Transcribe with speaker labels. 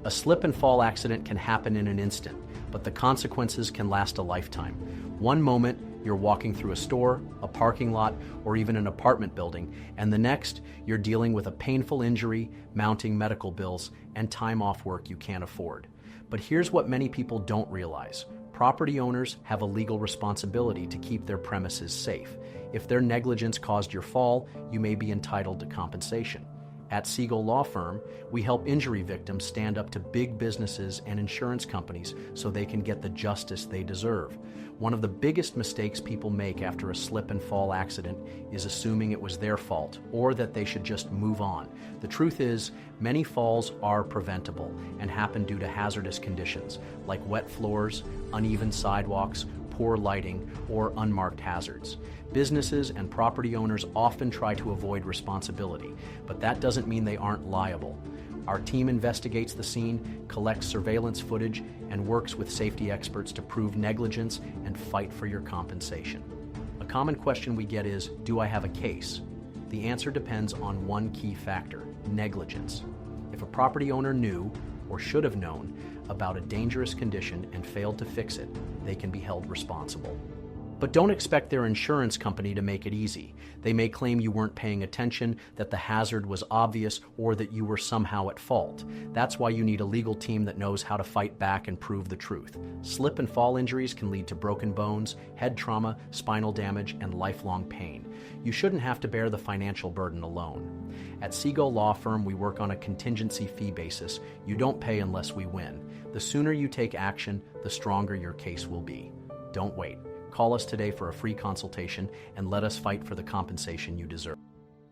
Speaker 1: A slip and fall accident can happen in an instant, but the consequences can last a lifetime. One moment, you're walking through a store, a parking lot, or even an apartment building, and the next, you're dealing with a painful injury, mounting medical bills, and time off work you can't afford. But here's what many people don't realize. Property owners have a legal responsibility to keep their premises safe. If their negligence caused your fall, you may be entitled to compensation. At Sigal Law Firm, we help injury victims stand up to big businesses and insurance companies so they can get the justice they deserve. One of the biggest mistakes people make after a slip and fall accident is assuming it was their fault or that they should just move on. The truth is, many falls are preventable and happen due to hazardous conditions like wet floors, uneven sidewalks, poor lighting, or unmarked hazards. Businesses and property owners often try to avoid responsibility, but that doesn't mean they aren't liable. Our team investigates the scene, collects surveillance footage, and works with safety experts to prove negligence and fight for your compensation. A common question we get is, do I have a case? The answer depends on one key factor: negligence. If a property owner knew, or should have known, about a dangerous condition and failed to fix it, they can be held responsible. But don't expect their insurance company to make it easy. They may claim you weren't paying attention, that the hazard was obvious, or that you were somehow at fault. That's why you need a legal team that knows how to fight back and prove the truth. Slip and fall injuries can lead to broken bones, head trauma, spinal damage, and lifelong pain. You shouldn't have to bear the financial burden alone. At Sigal Law Firm, we work on a contingency fee basis. You don't pay unless we win. The sooner you take action, the stronger your case will be. Don't wait. Call us today for a free consultation and let us fight for the compensation you deserve.